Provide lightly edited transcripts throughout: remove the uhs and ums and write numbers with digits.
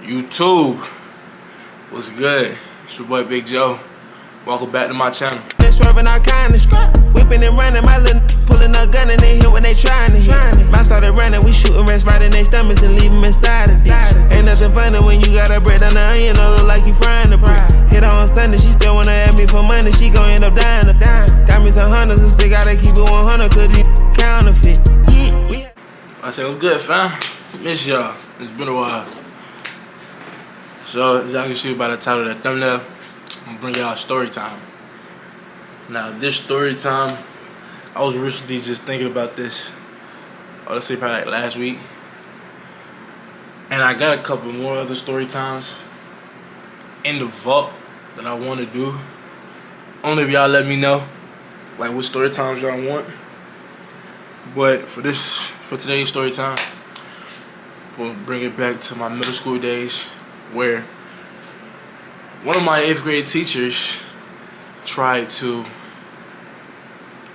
YouTube, what's good? It's your boy Big Joe. Welcome back to my channel. They swerving all kind of shit. Whipping and running, my little pulling a gun and they hit when they trying to hit. Mine started running, we shooting rats right in their stomachs and leave them inside of it. Ain't nothing funny when you got a bread on the onion, or look like you frying the brick. Hit her on Sunday, she still wanna ask me for money, she gon' end up dying. Got me some hunters and still gotta keep it 100 cause these counterfeit. I said, what's good, fam? Miss y'all. It's been a while. So, as y'all can see by the title of the thumbnail, I'm gonna bring y'all story time. Now, this story time, I was recently just thinking about this. Let's say probably like last week. And I got a couple more other story times in the vault that I want to do. Only if y'all let me know, like what story times y'all want. But for today's story time, we'll bring it back to my middle school days, where one of my 8th grade teachers tried to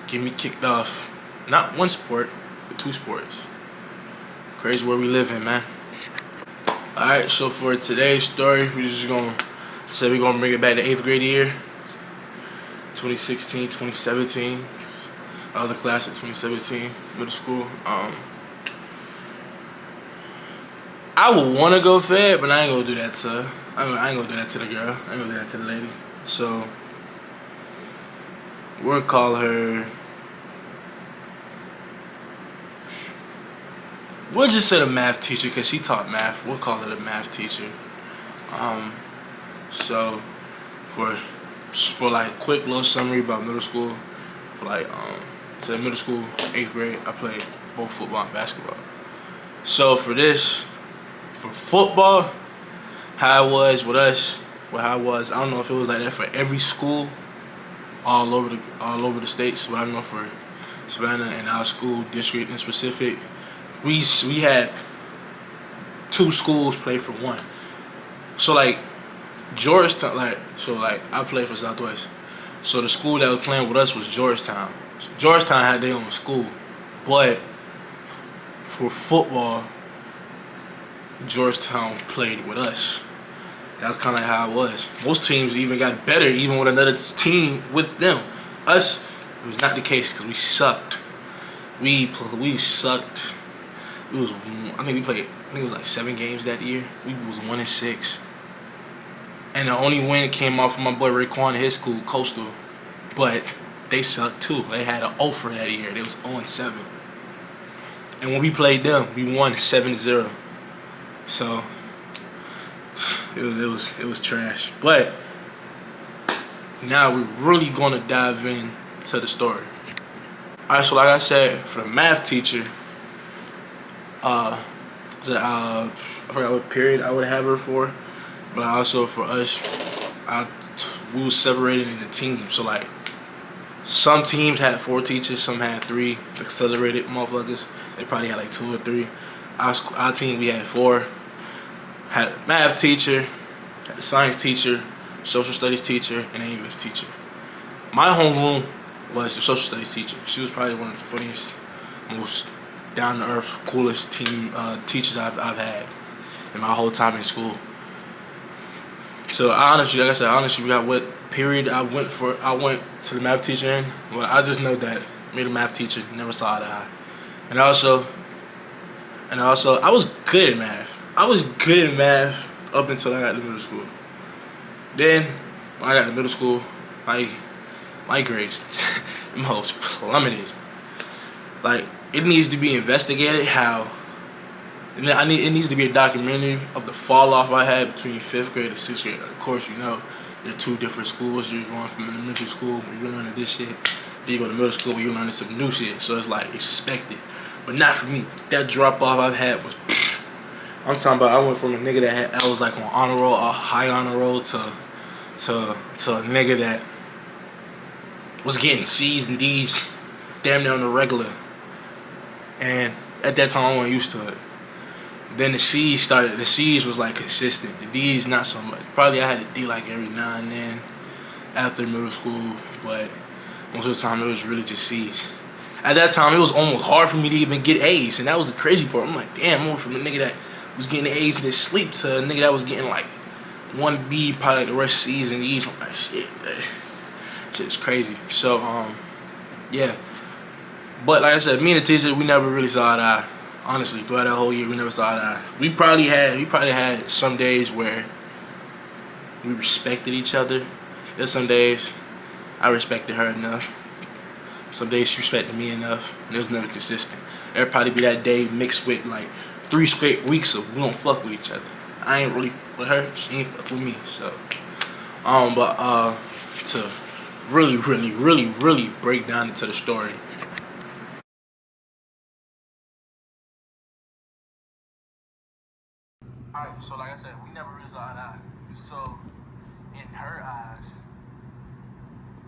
get me kicked off, not one sport, but 2 sports. Crazy where we live in, man. Alright, so for today's story, we're just gonna say we're gonna bring it back to 8th grade year, 2016, 2017. I was a class at 2017, middle school. I would want to go fed, but I ain't gonna do that to her. I ain't gonna do that to the girl. I ain't gonna do that to the lady. So we'll call her. We'll just say the math teacher because she taught math. We'll call her the math teacher. So for like a quick little summary about middle school, for like so middle school, 8th grade, I played both football and basketball. So for football, how it was with us, how it was, I don't know if it was like that for every school all over the states, but I know for Savannah and our school district in specific, we had 2 schools play for 1. So like Georgetown, I played for Southwest. So the school that was playing with us was Georgetown. Georgetown had their own school, but for football, Georgetown played with us. That's kind of how it was. Most teams even got better, even with another team with them. Us, it was not the case because we sucked. We sucked. I think it was like 7 games that year. We was 1-6. And the only win came off from my boy Raekwon and his school, Coastal. But they sucked too. They had an offer that year. They was 0-7. And when we played them, we won 7-0. So it was trash. But now we're really gonna dive into the story. Alright, so like I said, for the math teacher, I forgot what period I would have her for, but also for us, we was separated into teams. So like, some teams had 4 teachers, some had 3 accelerated motherfuckers. They probably had like 2 or 3. Our team, we had 4. Had a math teacher, had a science teacher, social studies teacher, and an English teacher. My homeroom was the social studies teacher. She was probably one of the funniest, most down-to-earth, coolest teachers I've had in my whole time in school. So honestly, like I said, we got what period I went to the math teacher in. Well, I just know that me and the math teacher never saw eye to eye. And also, I was good at math. I was good at math up until I got to middle school. Then, when I got to middle school, my grades, them hoes plummeted. Like, it needs to be investigated how. It needs to be a documentary of the fall off I had between 5th grade and 6th grade. Of course, you know, they're 2 different schools. You're going from elementary school where you're learning this shit. Then you go to middle school where you're learning some new shit. So it's like expected. But not for me. That drop off I've had was. I'm talking about, I went from a nigga that I was like on honor roll, a high honor roll, to a nigga that was getting C's and D's damn near on the regular. And at that time I wasn't used to it. Then the C's was like consistent. The D's not so much. Probably I had a D like every now and then after middle school, but most of the time it was really just C's. At that time, it was almost hard for me to even get A's, and that was the crazy part. I'm like, damn, I'm from a nigga that was getting A's in his sleep to a nigga that was getting like 1B probably like the rest of the season. He's like, shit, man. Shit's crazy. So, yeah. But like I said, me and the teacher, we never really saw eye to eye. Honestly, throughout that whole year, we never saw eye to eye. We probably had some days where we respected each other. There's some days I respected her enough. Some days she respected me enough. And it was never consistent. There'd probably be that day mixed with like 3 straight weeks of we don't fuck with each other. I ain't really fuck with her. She ain't fuck with me. So, but to really break down into the story. Alright, so like I said, we never really saw eye to eye. So, in her eyes,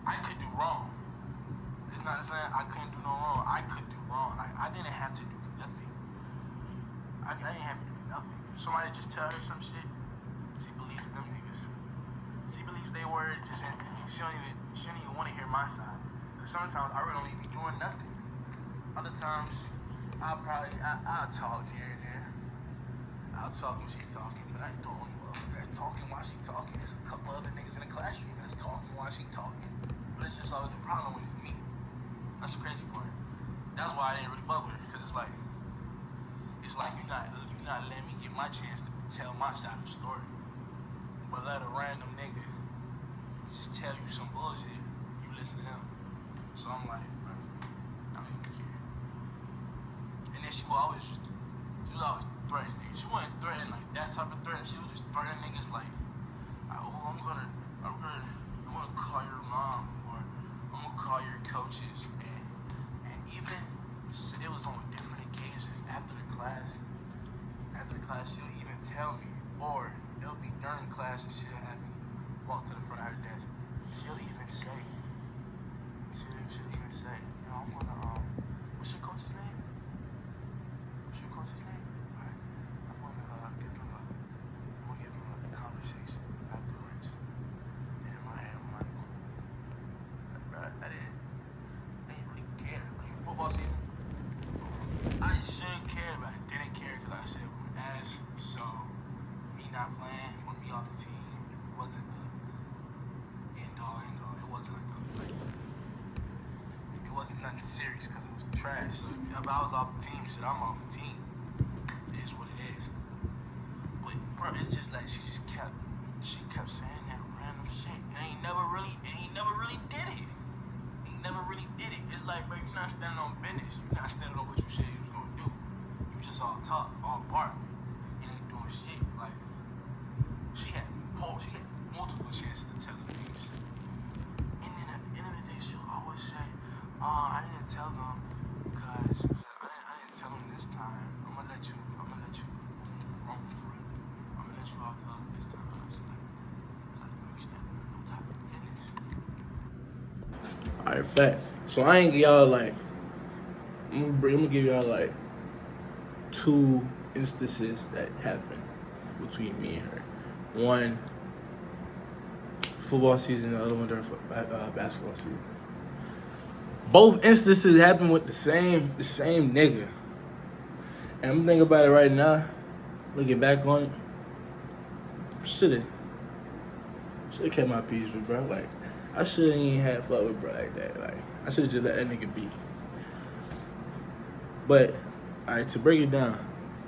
I could do wrong. It's not saying I couldn't do no wrong. I could do wrong. Like, I didn't have to do nothing. I didn't have to do nothing. Somebody just tell her some shit. She believes them niggas. She believes they word just instantly. She don't even want to hear my side. Cause sometimes I really don't even be doing nothing. Other times, I'll talk here and there. I'll talk when she talking, but I ain't the only motherfucker that's talking while she talking. There's a couple other niggas in the classroom that's talking while she talking. But it's just always a problem when it's me. That's the crazy part. That's why I didn't really fuck with her, because it's like you're not letting me get my chance to tell my side of the story. But let a random nigga just tell you some bullshit, you listen to them. So I'm like, bro, I don't even care. And then she was always threatening niggas. She wasn't threatening like that type of threat. She was just threatening niggas like, oh, I'm gonna call your mom, or I'm gonna call your coaches. And even so, it was on different occasions after the class, she'll even tell me, or it'll be during class and she'll have me walk to the front of her desk. She'll even say, you know, I'm gonna, what's your coach's name? Alright, I'm gonna give him a conversation afterwards. And in my head, I'm like, cool. Like, bro, I didn't really care. Like, football season, I shouldn't care, but I didn't care because I said we're ass. So, me not playing or me off the team wasn't the end all. It wasn't it wasn't nothing serious because it was trash. So, if I was off the team, shit, I'm off the team. It is what it is. But, bro, it's just like she kept saying that random shit. And ain't never really did it. It's like, bro, you're not standing on business. You're not standing on what you said you was gonna do. You just all talk, all bark, and ain't doing shit. Like, she had multiple chances to tell the things. And then at the end of the day, she'll always say, I didn't tell them because I didn't tell them this time. I'm gonna let you roam free. I'm gonna let you off the hook this time. I was like, you ain't standing on no type of business. Alright, fact. So I ain't give y'all like, I'm gonna give y'all like 2 instances that happened between me and her. One, football season, the other one during basketball season. Both instances happened with the same nigga. And I'm thinking about it right now, looking back on it, should've kept my peace with bro. Like, I shouldn't even have fuck with bro like that. Like, I should've just let that nigga be. But, alright, to break it down,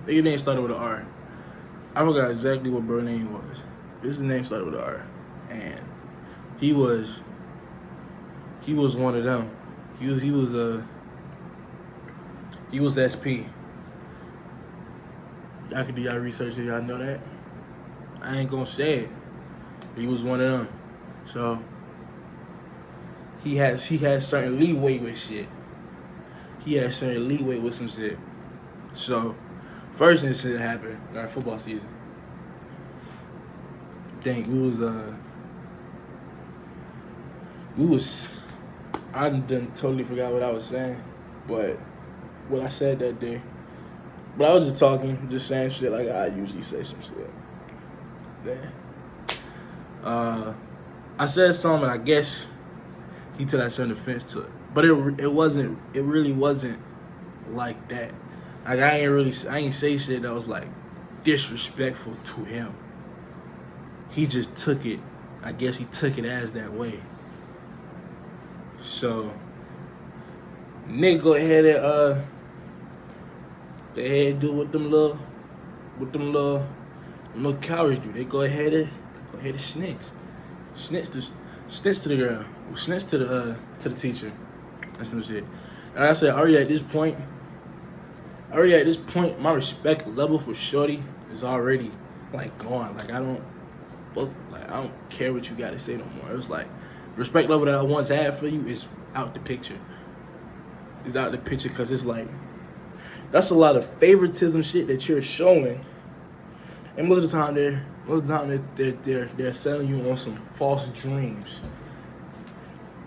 nigga name started with an R. I forgot exactly what bro name was. His name started with an R. And he was one of them. He was SP. Y'all can do y'all research if y'all know that. I ain't gonna say it. He was one of them. So he had certain leeway with shit. He had certain leeway with some shit. So first incident happened during football season. I done totally forgot what I was saying, but what I said that day. But I was just talking, just saying shit like I usually say some shit. Then, I said something, and I guess he took that certain offense to it. But it really wasn't like that. Like I ain't say shit that was like disrespectful to him. He just took it. I guess he took it as that way. So, nigga, go ahead and do what them little cowards do. They go ahead and snitch to the girl, snitch to the teacher. That's some shit. And I said, already at this point, my respect level for Shorty is already like gone. Like I don't care what you gotta say no more. It was like respect level that I once had for you is out the picture. It's out the picture because it's like that's a lot of favoritism shit that you're showing. And most of the time they're selling you on some false dreams.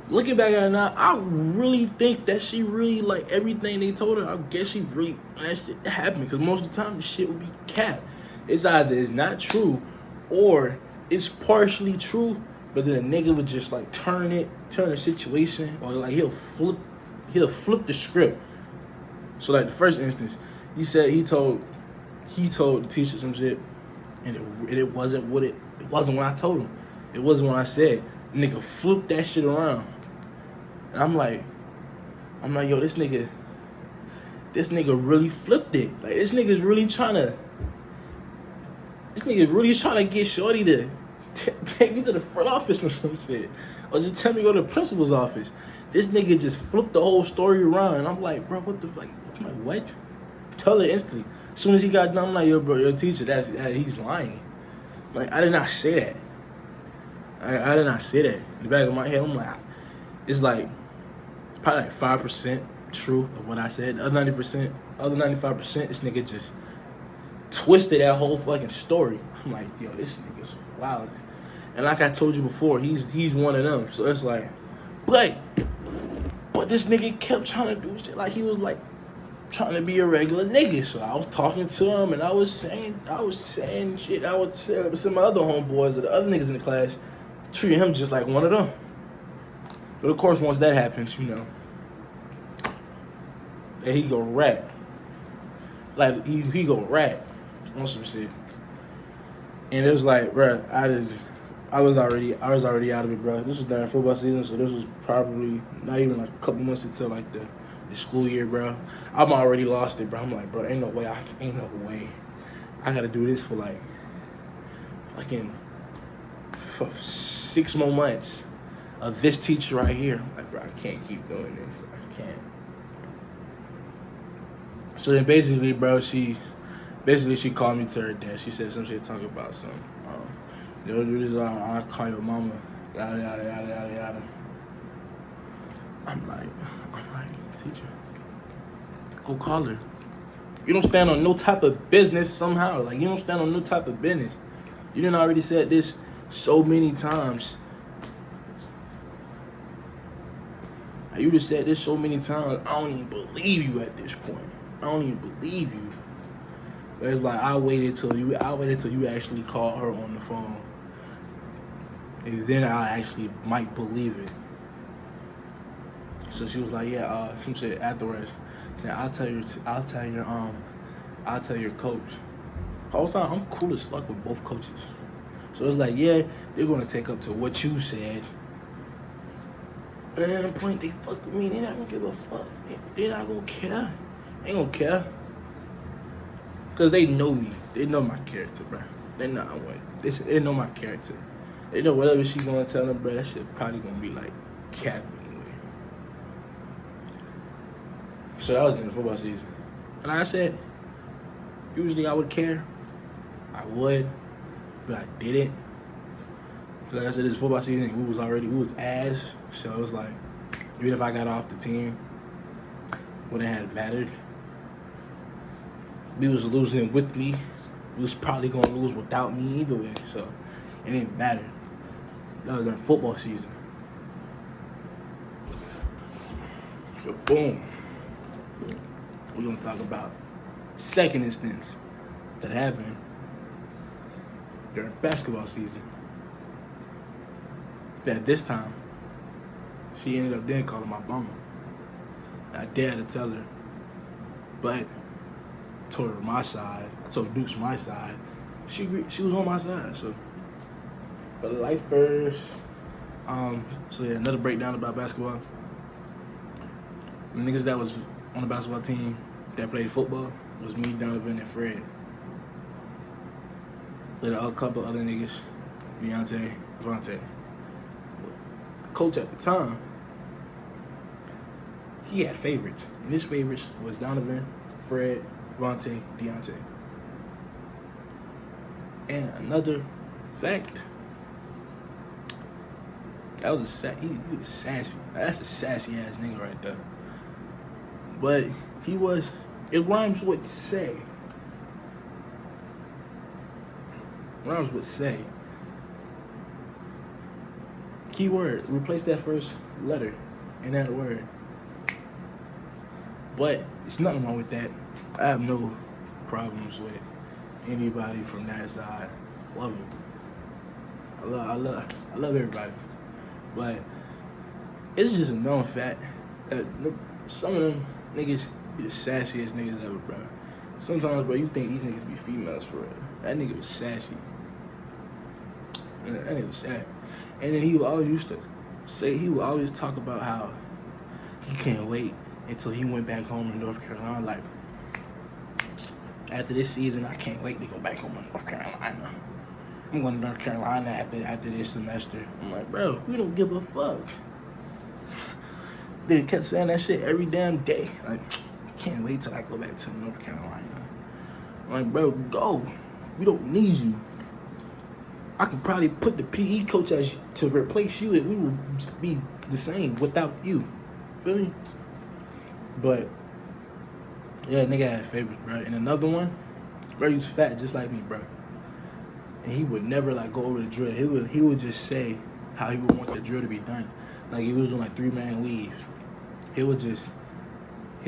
Looking back at it now, I really think that she really like everything they told her. I guess she really that shit happened because most of the time the shit would be cap. It's either it's not true or it's partially true, but then a nigga would just like turn the situation, or like he'll flip the script. So like the first instance, he said he told the teacher some shit, and it wasn't what it wasn't when I told him. It wasn't what I said. The nigga flipped that shit around, and I'm like, yo, this nigga really flipped it. Like this nigga's really trying to get Shorty to take me to the front office or some shit, or just tell me to go to the principal's office. This nigga just flipped the whole story around, and I'm like, bro, what the fuck? I'm like, what? Tell her instantly. As soon as he got done, I'm like, yo, bro, your teacher, he's lying. Like, I did not say that. I did not say that. In the back of my head, I'm like, it's like probably like 5% true of what I said. The other 95%, this nigga just twisted that whole fucking story. I'm like, yo, this nigga's wild. And like I told you before, he's one of them. So it's like, but this nigga kept trying to do shit like he was like trying to be a regular nigga. So I was talking to him and I was saying shit. I would tell some of my other homeboys or the other niggas in the class, treating him just like one of them. But of course, once that happens, you know, that he go rat. Like he go rat on some shit. And it was like, bro, I was already out of it, bro. This was during football season, so this was probably not even like a couple months until like the school year, bro. I'm already lost it, bro. I'm like, bro, ain't no way. I gotta do this for like for 6 more months of this teacher right here. I'm like, bro, I can't keep doing this. I can't. So then basically, bro, she called me to her desk. She said some shit talking about some. You'll do this, I'll call your mama, yada, yada, yada, yada, yada. I'm like, teacher, go call her. You don't stand on no type of business somehow. Like, you don't stand on no type of business. You done already said this so many times. You just said this so many times, I don't even believe you at this point. I don't even believe you. But it's like, I waited till you actually called her on the phone. And then I actually might believe it. So she was like, yeah, she said afterwards, she said, I'll tell your coach. The whole time I'm cool as fuck with both coaches. So it's like, yeah, they're gonna take up to what you said. But at the point they fuck with me, they're not gonna give a fuck. They're not gonna care. They ain't gonna care. Cause they know me. They know my character, bro. They know my character. They know whatever she's gonna tell them, bro, that shit probably gonna be like cap anyway. So that was in the football season. And like I said, usually I would care. I would, but I didn't. Like I said, this football season, we was ass. So it was like, even if I got off the team, wouldn't have mattered. We was losing with me. We was probably gonna lose without me either way. So it didn't matter. That was our football season. So boom. We're gonna talk about the second instance that happened during basketball season. That this time, she ended up then calling my mama. I dared to tell her, but told her my side. I told Dukes my side. She was on my side. So for the life first. So yeah, another breakdown about basketball. The niggas that was on the basketball team that played football was me, Donovan, and Fred. There are a couple other niggas, Deontay, Vontae. Coach at the time, he had favorites. And his favorites was Donovan, Fred, Vontae, Deontay. And another fact, that was he was sassy. That's a sassy ass nigga right there. But it rhymes with say. Rhymes with say. Keyword, replace that first letter in that word. But it's nothing wrong with that. I have no problems with anybody from that side. Love them. I love everybody. But it's just a known fact that some of them niggas be the sassiest niggas ever, bro. Sometimes, bro, you think these niggas be females for real. That nigga was sassy. That nigga was sassy. And then he would always talk about how he can't wait until he went back home in North Carolina. Like, after this season, I can't wait to go back home in North Carolina. I'm going to North Carolina after this semester. I'm like, bro, we don't give a fuck. They kept saying that shit every damn day. Like, can't wait till I go back to North Carolina. I'm like, bro, go. We don't need you. I could probably put the PE coach to replace you and we would be the same without you. Feel me? But, yeah, nigga had favorites, bro. And another one, bro, he was fat just like me, bro. And he would never, like, go over the drill. He would just say how he would want the drill to be done. Like, he was doing, like, 3-man weaves. He'll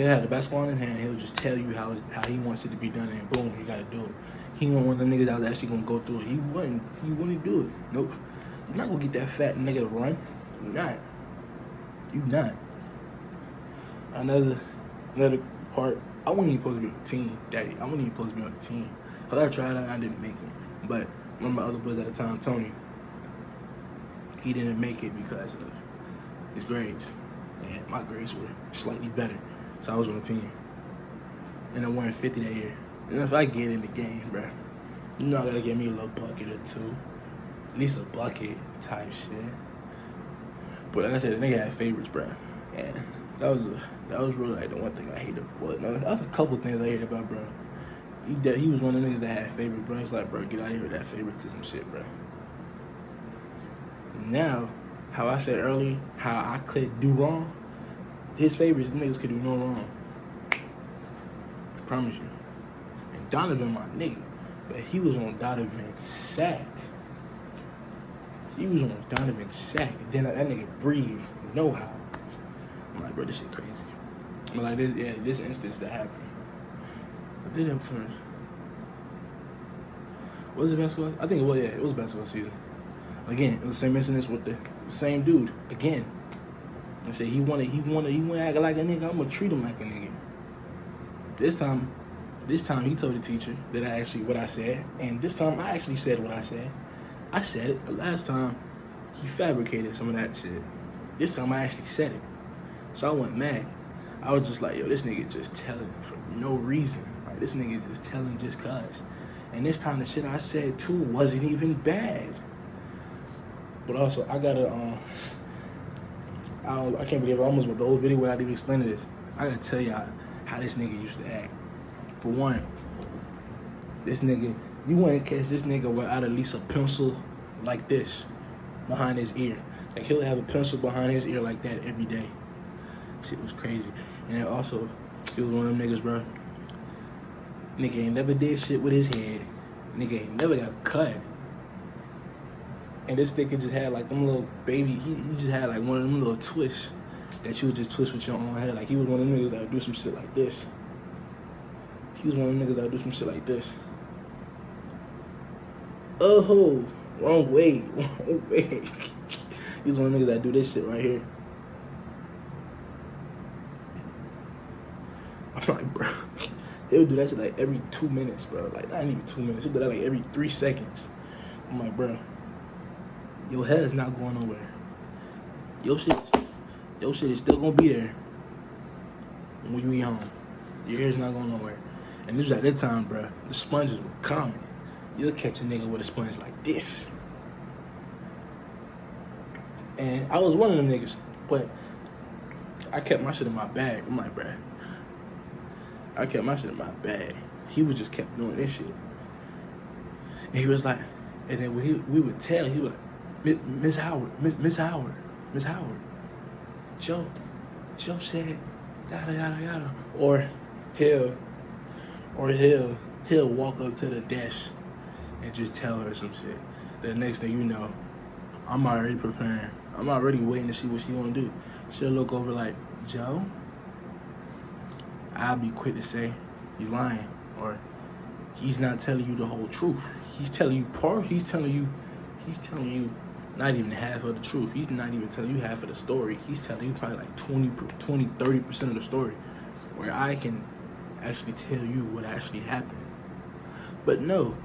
have the basketball in his hand, and he'll just tell you how he wants it to be done, and boom, you gotta do it. He wasn't one of the niggas that was actually gonna go through it. He wouldn't do it. Nope. You're not gonna get that fat nigga to run. You're not. You not. Another part, I wasn't even supposed to be on the team, Daddy. I wasn't even supposed to be on the team. But I tried out, I didn't make it. But one of my other boys at the time, Tony, he didn't make it because of his grades. And my grades were slightly better. So I was on the team. And I won 50 that year. And if I get in the game, bro, you know I gotta get me a little bucket or two. At least a bucket type shit. But like I said, the nigga had favorites, bro. And that was really like the one thing I hated. Well, no, that was a couple things I hated about, bro. He was one of the niggas that had favorites, bro. It's like, bro, get out of here with that favoritism shit, bro. Now, how I said earlier, how I could do wrong, his favorites, niggas could do no wrong. I promise you. And Donovan, my nigga, but he was on Donovan's sack. He was on Donovan's sack. And then that nigga breathed, know how. I'm like, bro, this shit crazy. I'm like, this instance that happened. I did influence. Was it basketball? I think it was basketball season. Again, it was the same incidents with the same dude. Again. I said he wanna act like a nigga, I'm gonna treat him like a nigga. This time he told the teacher that what I said, and this time I actually said what I said. I said it, but last time he fabricated some of that shit. This time I actually said it. So I went mad. I was just like, yo, this nigga just telling for no reason. Like, this nigga just telling just cuz. And this time the shit I said too wasn't even bad. But also, I gotta, I can't believe I almost went the whole video without even explaining this. I gotta tell y'all how this nigga used to act. For one, this nigga, you wouldn't catch this nigga without at least a pencil like this behind his ear. Like, he'll have a pencil behind his ear like that every day. Shit was crazy. And then also, he was one of them niggas, bro. Nigga ain't never did shit with his head. Nigga ain't never got cut. And this nigga just had like them little baby, he just had like one of them little twists that you would just twist with your own head. Like, he was one of them niggas that would do some shit like this. He was one of them niggas that would do some shit like this. Oh, wrong way. He was one of them niggas that do this shit right here. I'm like, bro, He'll do that shit like every 2 minutes, bro. Like not even 2 minutes. He'll do that like every 3 seconds. I'm like, bro, your head is not going nowhere. Your shit is still gonna be there when you get home. Your hair's not going nowhere. And this was at that time, bro. The sponges were common. You'll catch a nigga with a sponge like this. And I was one of them niggas, but I kept my shit in my bag. I'm like, bruh, I kept my shit in my bag. He would just kept doing this shit. And he was like, and then when we would tell, he was like, Miss Howard, Miss Howard, Joe said, yada, yada, yada. Or he'll walk up to the desk and just tell her some shit. The next thing you know, I'm already preparing. I'm already waiting to see what she gonna do. She'll look over like, Joe? I'll be quick to say, he's lying. Or he's not telling you the whole truth. He's telling you not even half of the truth. He's not even telling you half of the story. He's telling you probably like 30% of the story. Where I can actually tell you what actually happened. But no.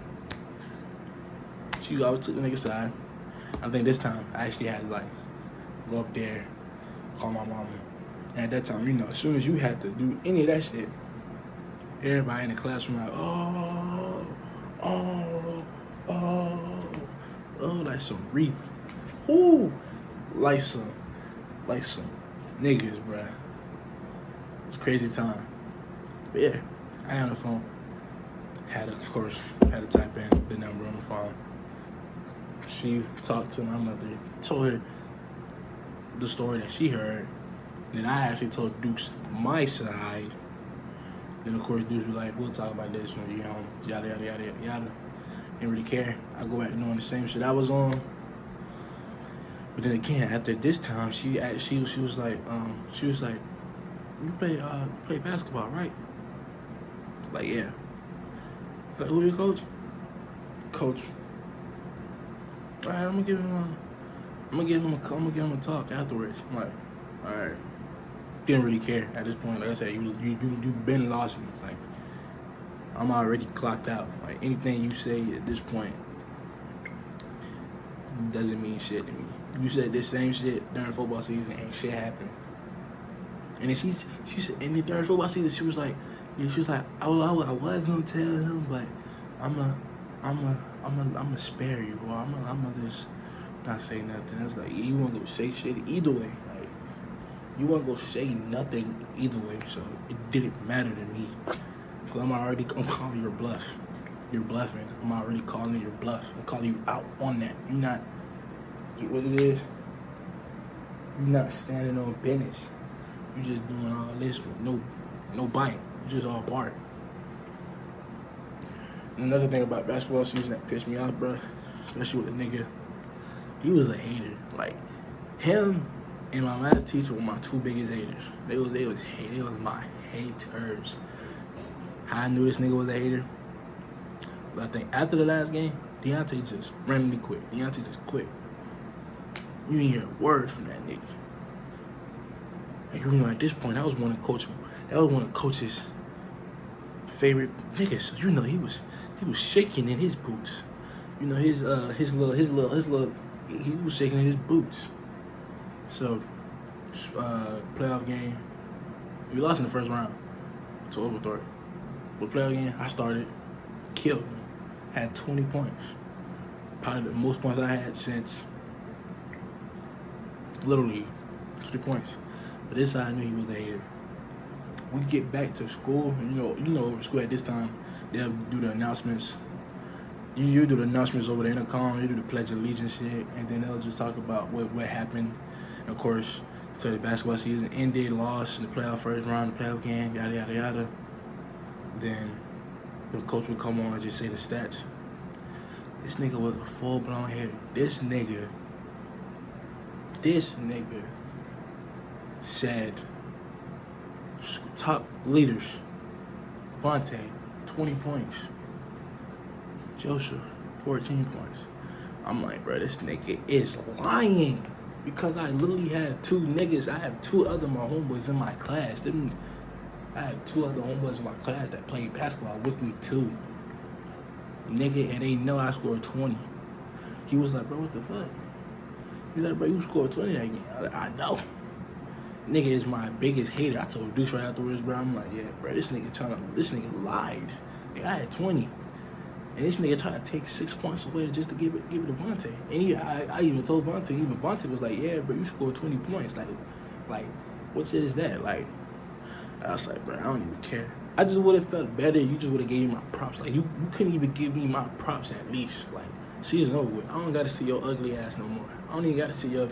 She always took the nigga side. I think this time I actually had to like go up there, call my mama. And at that time, you know, as soon as you had to do any of that shit, everybody in the classroom like, like some reef. Ooh, like some niggas, bruh. It's a crazy time. But yeah, I had on the phone. Had to type in the number on the phone. She talked to my mother, told her the story that she heard. Then I actually told Dukes my side. Then of course Dukes was like, we'll talk about this when you get home. Yada yada yada yada. Didn't really care. I go back doing the same shit I was on. But then again, after this time, she was like, you play basketball, right? Like, yeah. Like, who your coach? Coach. All right, I'm gonna give him a talk afterwards. I'm like, all right. Didn't really care at this point. Like I said, you've been lost me. Like, I'm already clocked out. Like, anything you say at this point doesn't mean shit to me. You said this same shit during football season, ain't shit happened. And then she said, and then during football season, she was like, I was gonna tell him, but I'm spare you, or I'm just not say nothing. I was like, you wanna go say shit either way, like you wanna go say nothing either way. So it didn't matter to me, cause I'm calling your bluff. You're bluffing. I'm already calling your bluff. I'm calling you out on that. You're not what it is. You're not standing on business. You just doing all this with no bite. You just all bark. Another thing about basketball season that pissed me off, bro, especially with the nigga, he was a hater. Like, him and my math teacher were my two biggest haters. They was my haters. How I knew this nigga was a hater? But I think after the last game, Deontay just randomly quit. Deontay just quit. You didn't hear a word from that nigga. And you know, at this point, that was one of Coach's favorite niggas. You know, he was shaking in his boots. You know, his little, he was shaking in his boots. So, playoff game, we lost in the first round to Oglethorpe. But playoff game, I started, killed him, had 20 points. Probably the most points I had since Little League, 20 points. But this side I knew he was a hater. We get back to school, and you know, over school at this time, they'll do the announcements. You do the announcements over the intercom, you do the Pledge of Allegiance shit, and then they'll just talk about what happened. And of course, so the basketball season ended, lost in the playoff first round, the playoff game, yada yada yada. Then the coach would come on and just say the stats. This nigga was a full-blown hater. This nigga said top leaders, Vontae, 20 points. Joseph, 14 points. I'm like, bro, this nigga is lying. Because I literally had two niggas. I have two other my homeboys in my class. I had 2 other homeboys in my class that played basketball with me too. Nigga, and they know I scored 20. He was like, bro, what the fuck? He's like, bro, you scored 20 that game. I know. Nigga is my biggest hater. I told Deuce right afterwards, bro. I'm like, yeah, bro, this nigga lied. Like, I had 20. And this nigga trying to take 6 points away just to give it to Vontae. And I even told Vontae, even Vontae was like, yeah, bro, you scored 20 points. Like, what shit is that? Like, I was like, bro, I don't even care. I just would have felt better. You just would have gave me my props. Like, you couldn't even give me my props at least. Like, season over with. I don't got to see your ugly ass no more. I don't even got to see your,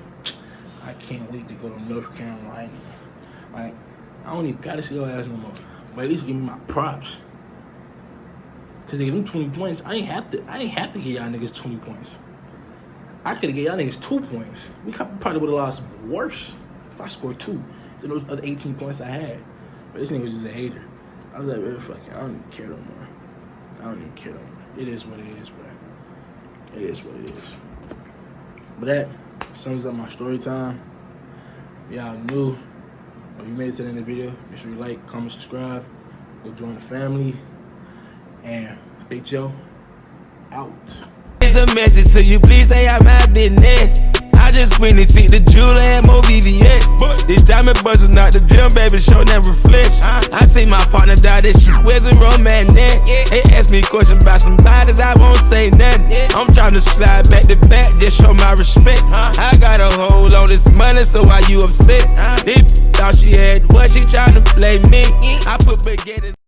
I can't wait to go to North Carolina. Like, I don't even got to see your ass no more. But at least give me my props. Because they give them 20 points. I ain't have to give y'all niggas 20 points. I could have gave y'all niggas 2 points. We probably would have lost worse if I scored 2 than those other 18 points I had. But this nigga was just a hater. I was like, bro, fuck it. I don't even care no more. I don't even care no more. It is what it is, bro. It is what it is. But that sums up my story time. Y'all new. If you made it to the end of the video, make sure you like, comment, subscribe. Go join the family. And Big Joe, out. It's a message to you, please stay out my business. I just went and take the jeweler and more VVS. This time it buzzing out the gym, baby, show never flesh. I see my partner die, this shit wasn't romantic. They ask me questions about some bodies, I won't say nothing. I'm trying to slide back to back, just show my respect. I got a hold on this money, so why you upset? This thought she had what, she trying to play me. I put baguettes.